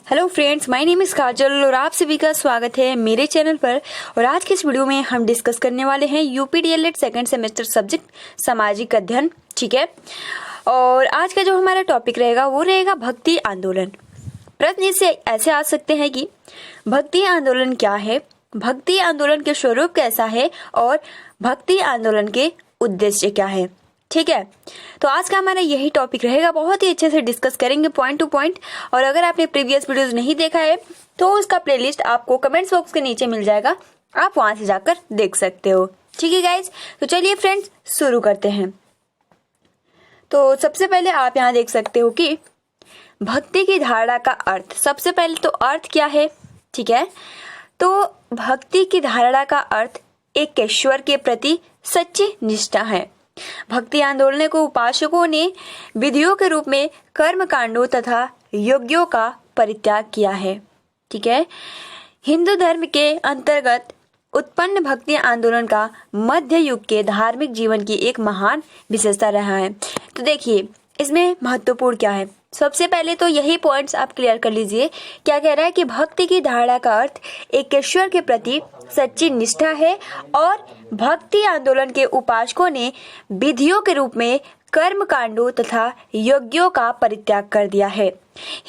Hello friends, my name is Kajal और आप सभी का स्वागत है मेरे चैनल पर। और आज के इस वीडियो में हम डिस्कस करने वाले हैं UP DElEd second semester subject सामाजिक अध्ययन। ठीक है, और आज का जो हमारा टॉपिक रहेगा वो रहेगा भक्ति आंदोलन। प्रश्न इससे ऐसे आ सकते हैं कि भक्ति आंदोलन क्या है, भक्ति आंदोलन के स्वरूप कैसा है और भक्ति आंदोलन के उद्देश्य क्या है। ठीक है, तो आज का हमारा यही टॉपिक रहेगा। बहुत ही अच्छे से डिस्कस करेंगे पॉइंट टू पॉइंट। और अगर आपने प्रीवियस वीडियोस नहीं देखा है तो उसका प्लेलिस्ट आपको कमेंट्स बॉक्स के नीचे मिल जाएगा, आप वहां से जाकर देख सकते हो। ठीक है गाइज, तो चलिए फ्रेंड्स शुरू करते हैं। तो सबसे पहले आप यहाँ देख सकते हो कि भक्ति की धारणा का अर्थ। सबसे पहले तो अर्थ क्या है। ठीक है, तो भक्ति की धारणा का अर्थ एक ईश्वर के प्रति सच्ची निष्ठा है। भक्ति आंदोलन को उपासकों ने विधियों के रूप में कर्म कांडों तथा यज्ञों का परित्याग किया है। ठीक है, हिंदू धर्म के अंतर्गत उत्पन्न भक्ति आंदोलन का मध्य युग के धार्मिक जीवन की एक महान विशेषता रहा है। तो देखिए इसमें महत्वपूर्ण क्या है। सबसे पहले तो यही पॉइंट्स आप क्लियर कर लीजिए। क्या कह रहा है कि भक्ति की धारणा का अर्थ एक ईश्वर के प्रति सच्ची निष्ठा है और भक्ति आंदोलन के उपासकों ने विधियों के रूप में कर्म कांडों तथा यज्ञों का परित्याग कर दिया है।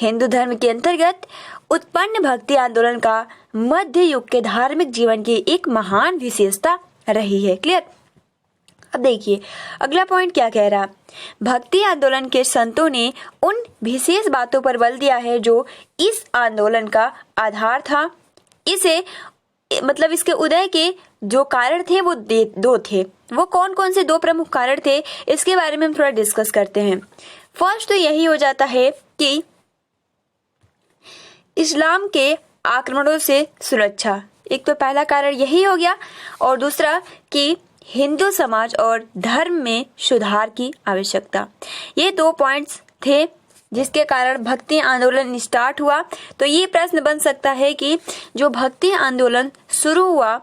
हिंदू धर्म के अंतर्गत उत्पन्न भक्ति आंदोलन का मध्य युग के धार्मिक जीवन की एक महान विशेषता रही है। क्लियर। अब देखिए अगला पॉइंट क्या कह रहा। भक्ति आंदोलन के संतों ने उन विशेष बातों पर बल दिया है जो इस आंदोलन का आधार था। इसे मतलब इसके उदय के जो कारण थे वो दो थे। वो कौन कौन से दो प्रमुख कारण थे इसके बारे में हम थोड़ा डिस्कस करते हैं। फर्स्ट तो यही हो जाता है कि इस्लाम के आक्रमणों से सुरक्षा। एक तो पहला कारण यही हो गया, और दूसरा कि हिंदू समाज और धर्म में सुधार की आवश्यकता। ये दो पॉइंट्स थे जिसके कारण भक्ति आंदोलन स्टार्ट हुआ। तो ये प्रश्न बन सकता है कि जो भक्ति आंदोलन शुरू हुआ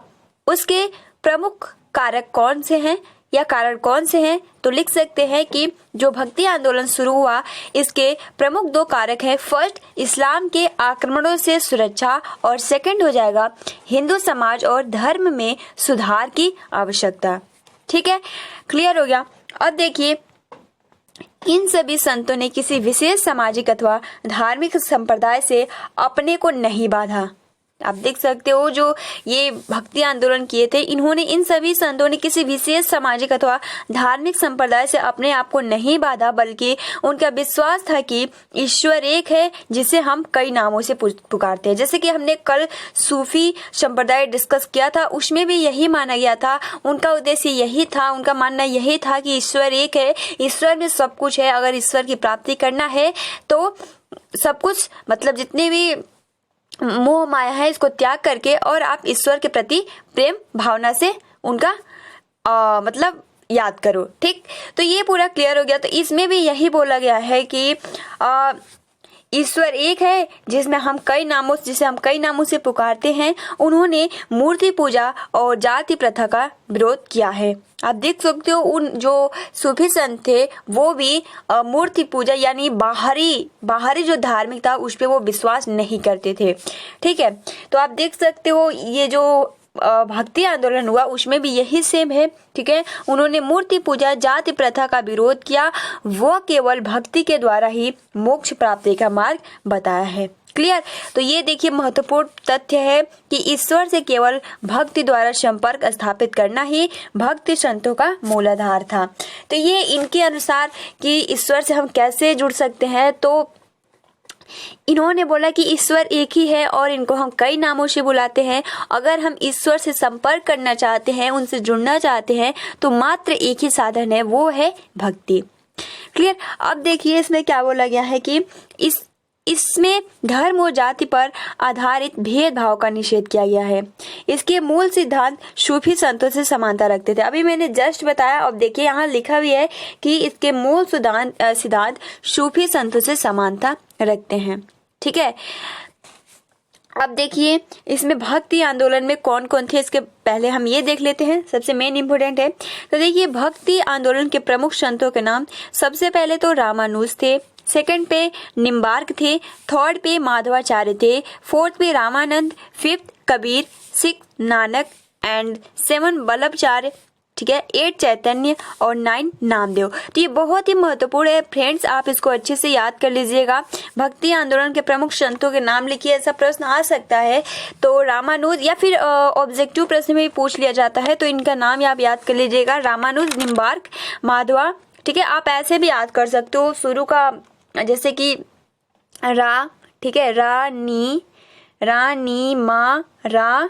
उसके प्रमुख कारक कौन से हैं या कारण कौन से हैं। तो लिख सकते हैं कि जो भक्ति आंदोलन शुरू हुआ इसके प्रमुख दो कारक हैं। फर्स्ट इस्लाम के आक्रमणों से सुरक्षा, और सेकंड हो जाएगा हिंदू समाज और धर्म में सुधार की आवश्यकता। ठीक है, क्लियर हो गया। अब देखिए इन सभी संतों ने किसी विशेष सामाजिक अथवा धार्मिक संप्रदाय से अपने को नहीं बांधा। आप देख सकते हो जो ये भक्ति आंदोलन किए थे, इन्होंने इन सभी संतों ने किसी विशेष सामाजिक अथवा धार्मिक संप्रदाय से अपने आप को नहीं बांधा, बल्कि उनका विश्वास था कि ईश्वर एक है जिसे हम कई नामों से पुकारते हैं। जैसे कि हमने कल सूफी संप्रदाय डिस्कस किया था, उसमें भी यही माना गया था। उनका उद्देश्य यही था, उनका मानना यही था कि ईश्वर एक है, ईश्वर में सब कुछ है। अगर ईश्वर की प्राप्ति करना है तो सब कुछ मतलब जितने भी मोह माया है इसको त्याग करके और आप ईश्वर के प्रति प्रेम भावना से उनका मतलब याद करो। ठीक, तो ये पूरा क्लियर हो गया। तो इसमें भी यही बोला गया है कि ईश्वर एक है जिसे हम कई नामों से पुकारते हैं। उन्होंने मूर्ति पूजा और जाति प्रथा का विरोध किया है। आप देख सकते हो उन जो सूफी संत थे वो भी मूर्ति पूजा यानी बाहरी जो धार्मिक था उस पे वो विश्वास नहीं करते थे। ठीक है, तो आप देख सकते हो ये जो भक्ति आंदोलन हुआ उसमें भी यही सेम है। ठीक है, उन्होंने मूर्ति पूजा जाति प्रथा का विरोध किया। वो केवल भक्ति के द्वारा ही मोक्ष प्राप्ति का मार्ग बताया है। क्लियर। तो ये देखिए महत्वपूर्ण तथ्य है कि ईश्वर से केवल भक्ति द्वारा संपर्क स्थापित करना ही भक्ति संतों का मूलाधार था। तो ये इनके अनुसार कि ईश्वर से हम कैसे जुड़ सकते हैं, तो इन्होंने बोला कि ईश्वर एक ही है और इनको हम कई नामों से बुलाते हैं। अगर हम ईश्वर से संपर्क करना चाहते हैं, उनसे जुड़ना चाहते हैं, तो मात्र एक ही साधन है, वो है भक्ति। क्लियर। अब देखिए इसमें क्या बोला गया है कि इसमें धर्म और जाति पर आधारित भेदभाव का निषेध किया गया है। इसके मूल सिद्धांत सूफी संतों से समानता रखते थे। अभी मैंने जस्ट बताया। अब देखिए यहाँ लिखा भी है कि इसके मूल सिद्धांत सूफी संतों से समानता रखते हैं। ठीक है, अब देखिए इसमें भक्ति आंदोलन में कौन कौन थे इसके पहले हम ये देख लेते हैं, सबसे मेन इंपोर्टेंट है। तो देखिए भक्ति आंदोलन के प्रमुख संतों के नाम, सबसे पहले तो रामानुज थे, सेकंड पे निम्बार्क थे, थर्ड पे माधवाचार्य थे, फोर्थ पे Ramanand, fifth Kabir, six Nanak and seven Vallabhacharya, ठीक है, 8 चैतन्य और 9 नामदेव। तो ये बहुत ही महत्वपूर्ण है फ्रेंड्स, आप इसको अच्छे से याद कर लीजिएगा। भक्ति आंदोलन के प्रमुख संतों के नाम लिखिए, ऐसा प्रश्न आ सकता है। तो रामानुज या फिर ऑब्जेक्टिव प्रश्न में भी पूछ लिया जाता है, तो इनका नाम आप याद कर लीजिएगा, रामानुज, निम्बार्क, माधवा, ठीक है। आप ऐसे भी याद कर सकते हो शुरू का, जैसे कि रा, ठीक है, रा नी मा रा,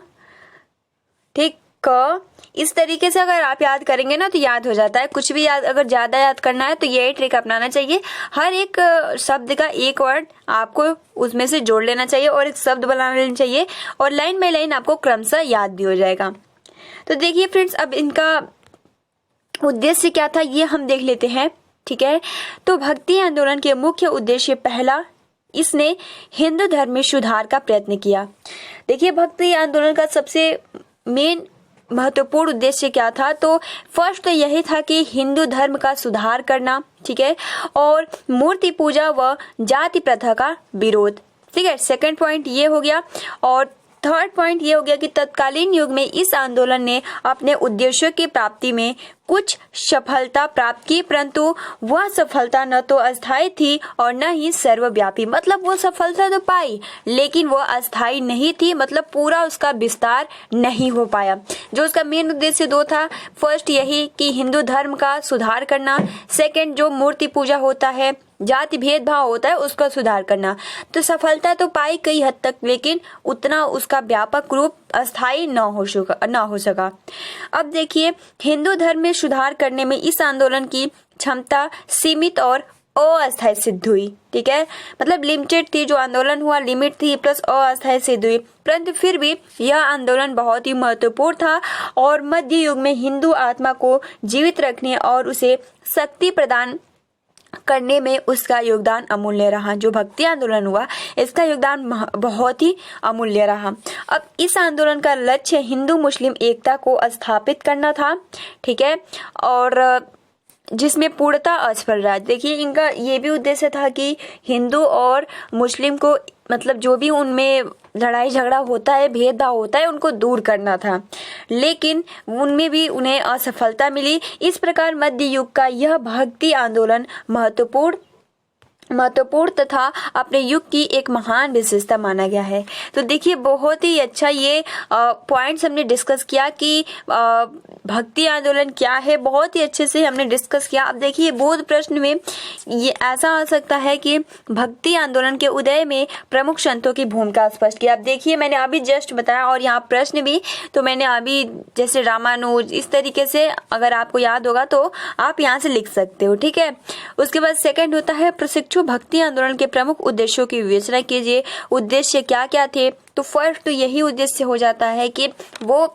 ठीक, क, इस तरीके से अगर आप याद करेंगे ना तो याद हो जाता है। कुछ भी याद अगर ज्यादा याद करना है तो यही ट्रिक अपनाना चाहिए। हर एक शब्द का एक वर्ड आपको उसमें से जोड़ लेना चाहिए और एक शब्द बना लेना चाहिए और लाइन बाय लाइन आपको क्रमशः याद भी हो जाएगा। तो देखिए फ्रेंड्स, अब इनका उद्देश्य क्या था ये हम देख लेते हैं, ठीक है। तो भक्ति आंदोलन के मुख्य उद्देश्य, पहला, इसने हिंदू धर्म में सुधार का प्रयत्न किया। देखिए भक्ति आंदोलन का सबसे मेन महत्वपूर्ण उद्देश्य क्या था, तो फर्स्ट तो यही था कि हिंदू धर्म का सुधार करना, ठीक है, और मूर्ति पूजा व जाति प्रथा का विरोध, ठीक है। सेकंड पॉइंट ये हो गया। और थर्ड पॉइंट ये हो गया कि तत्कालीन युग में इस आंदोलन ने अपने उद्देश्यों की प्राप्ति में कुछ सफलता प्राप्त की, परंतु वह सफलता न तो अस्थायी थी और न ही सर्वव्यापी। मतलब वो सफलता तो पाई लेकिन वो अस्थायी नहीं थी, मतलब पूरा उसका विस्तार नहीं हो पाया। जो उसका मेन उद्देश्य दो था, फर्स्ट यही कि हिंदू धर्म का सुधार करना, सेकंड जो मूर्ति पूजा होता है, जाति भेदभाव होता है, उसका सुधार करना। तो सफलता तो पाई कई हद तक, लेकिन उतना उसका व्यापक रूप अस्थायी न हो सका। अब देखिए, हिंदू धर्म में सुधार करने में इस आंदोलन की क्षमता सीमित और अस्थायी सिद्ध हुई, ठीक है। मतलब लिमिटेड थी, जो आंदोलन हुआ लिमिट थी प्लस अस्थायी सिद्ध हुई, परंतु फिर भी यह आंदोलन बहुत ही महत्वपूर्ण था और मध्य युग में हिंदू आत्मा को जीवित रखने और उसे शक्ति प्रदान करने में उसका योगदान अमूल्य रहा। जो भक्ति आंदोलन हुआ इसका योगदान बहुत ही अमूल्य रहा। अब इस आंदोलन का लक्ष्य हिंदू मुस्लिम एकता को स्थापित करना था, ठीक है, और जिसमें पूर्णता असफल रहा। देखिए इनका ये भी उद्देश्य था कि हिंदू और मुस्लिम को, मतलब जो भी उनमें लड़ाई झगड़ा होता है, भेदभाव होता है, उनको दूर करना था, लेकिन उनमें भी उन्हें असफलता मिली। इस प्रकार मध्य युग का यह भक्ति आंदोलन महत्वपूर्ण तथा अपने युग की एक महान विशेषता माना गया है। तो देखिए बहुत ही अच्छा ये पॉइंट्स हमने डिस्कस किया कि भक्ति आंदोलन क्या है, बहुत ही अच्छे से हमने डिस्कस किया। अब देखिए बोध प्रश्न में ये ऐसा आ सकता है कि भक्ति आंदोलन के उदय में प्रमुख संतों की भूमिका स्पष्ट की। अब देखिए मैंने अभी जस्ट बताया और यहाँ प्रश्न भी, तो मैंने अभी जैसे रामानुज, इस तरीके से अगर आपको याद होगा तो आप यहाँ से लिख सकते हो, ठीक है। उसके बाद सेकंड होता है प्रशिक्षु भक्ति आंदोलन के प्रमुख उद्देश्यों की विवेचना कीजिए। उद्देश्य क्या क्या थे, तो फर्स्ट तो यही उद्देश्य हो जाता है कि वो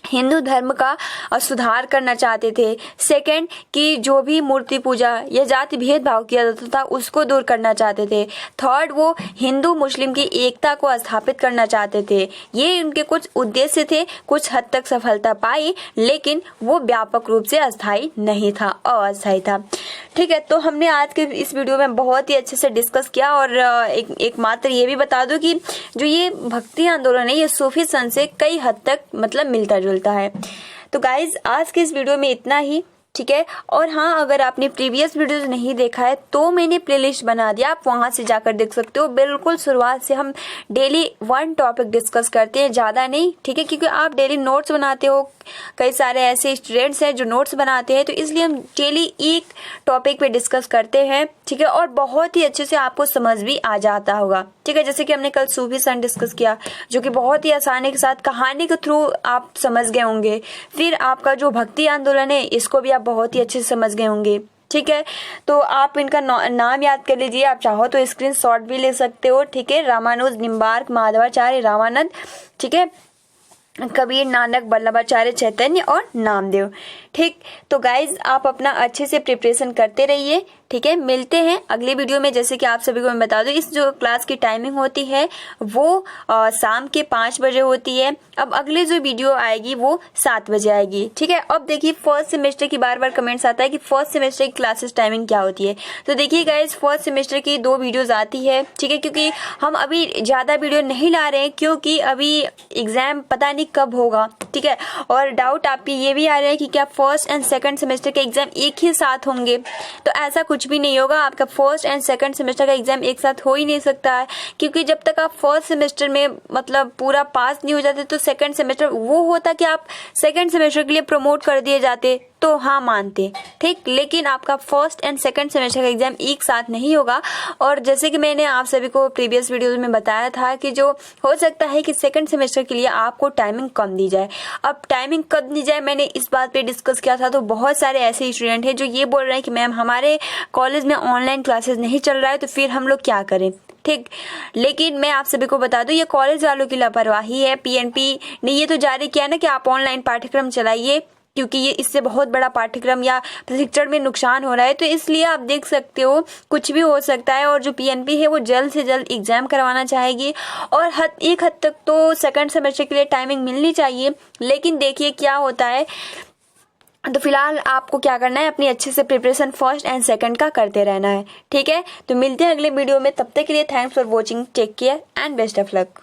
हिंदू धर्म का सुधार करना चाहते थे। सेकंड कि जो भी मूर्ति पूजा या जाति भेदभाव किया जाता था उसको दूर करना चाहते थे। थर्ड वो हिंदू मुस्लिम की एकता को स्थापित करना चाहते थे। ये उनके कुछ उद्देश्य थे, कुछ हद तक सफलता पाई लेकिन वो व्यापक रूप से अस्थायी नहीं था, अस्थायी था, ठीक है। तो हमने आज के इस वीडियो में बहुत ही अच्छे से डिस्कस किया और एक मात्र ये भी बता दूं कि जो ये भक्ति आंदोलन है ये सूफी संत से कई हद तक मतलब मिलता जुलता है। तो गाइज आज के इस वीडियो में इतना ही, ठीक है। और हाँ, अगर आपने प्रीवियस वीडियोस नहीं देखा है तो मैंने प्लेलिस्ट बना दिया, आप वहां से जाकर देख सकते हो। बिल्कुल शुरुआत से हम डेली वन टॉपिक डिस्कस करते हैं, ज्यादा नहीं, ठीक है, क्योंकि आप डेली नोट्स बनाते हो, कई सारे ऐसे स्टूडेंट्स हैं जो नोट्स बनाते हैं, तो इसलिए हम डेली एक टॉपिक पे डिस्कस करते हैं, ठीक है, और बहुत ही अच्छे से आपको समझ भी आ जाता होगा, ठीक है। जैसे कि हमने कल सूफी संत डिस्कस किया जो कि बहुत ही आसानी के साथ कहानी के थ्रू आप समझ गए होंगे। फिर आपका जो भक्ति आंदोलन है इसको भी आप बहुत ही अच्छे से समझ गए होंगे, ठीक है। तो आप इनका नाम याद कर लीजिए, आप चाहो तो स्क्रीनशॉट भी ले सकते हो, ठीक है। रामानुज, निम्बार्क, माधवाचार्य, रामानंद, ठीक है, कबीर, नानक, वल्लभाचार्य, चैतन्य और नामदेव, ठीक। तो गाइज आप अपना अच्छे से प्रिपरेशन करते रहिए, ठीक है। मिलते हैं अगले वीडियो में। जैसे कि आप सभी को मैं बता दूं, इस जो क्लास की टाइमिंग होती है वो शाम के 5 बजे होती है। अब अगले जो वीडियो आएगी वो 7 बजे आएगी, ठीक है। अब देखिए फर्स्ट सेमेस्टर की बार बार कमेंट्स आता है कि फर्स्ट सेमेस्टर की क्लासेस टाइमिंग क्या होती है। तो देखिए गाइज फर्स्ट सेमेस्टर की 2 वीडियोज आती है, ठीक है, क्योंकि हम अभी ज्यादा वीडियो नहीं ला रहे हैं क्योंकि अभी एग्जाम पता नहीं कब होगा, ठीक है। और डाउट आपके ये भी आ रहे हैं कि क्या फर्स्ट एंड सेकंड सेमेस्टर के एग्जाम एक ही साथ होंगे। तो ऐसा कुछ भी नहीं होगा, आपका फर्स्ट एंड सेकंड सेमेस्टर का एग्जाम एक साथ हो ही नहीं सकता है, क्योंकि जब तक आप फर्स्ट सेमेस्टर में मतलब पूरा पास नहीं हो जाते तो सेकंड सेमेस्टर वो होता कि आप सेकंड सेमेस्टर के लिए प्रमोट कर दिए जाते तो हाँ मानते, ठीक। लेकिन आपका फर्स्ट एंड सेकंड सेमेस्टर का एग्जाम एक साथ नहीं होगा। और जैसे कि मैंने आप सभी को प्रीवियस वीडियोस में बताया था कि जो हो सकता है कि सेकंड सेमेस्टर के लिए आपको टाइमिंग कम दी जाए। अब टाइमिंग कब दी जाए मैंने इस बात पे डिस्कस किया था, तो बहुत सारे ऐसे स्टूडेंट हैं जो ये बोल रहे हैं कि मैम हमारे कॉलेज में ऑनलाइन क्लासेस नहीं चल रहा है तो फिर हम लोग क्या करें, ठीक। लेकिन मैं आप सभी को बता दूं ये कॉलेज वालों की लापरवाही है। पीएनपी ने ये तो जारी किया ना कि आप ऑनलाइन पाठ्यक्रम चलाइए, क्योंकि ये इससे बहुत बड़ा पाठ्यक्रम या प्रशिक्षण में नुकसान हो रहा है। तो इसलिए आप देख सकते हो कुछ भी हो सकता है। और जो पीएनपी है वो जल्द से जल्द एग्जाम करवाना चाहेगी और एक हद तक तो सेकंड सेमेस्टर के लिए टाइमिंग मिलनी चाहिए। लेकिन देखिए क्या होता है। तो फिलहाल आपको क्या करना है, अपनी अच्छे से प्रिपरेशन फर्स्ट एंड सेकंड का करते रहना है, ठीक है। तो मिलते हैं अगले वीडियो में, तब तक के लिए thanks for watching, take care and best of luck.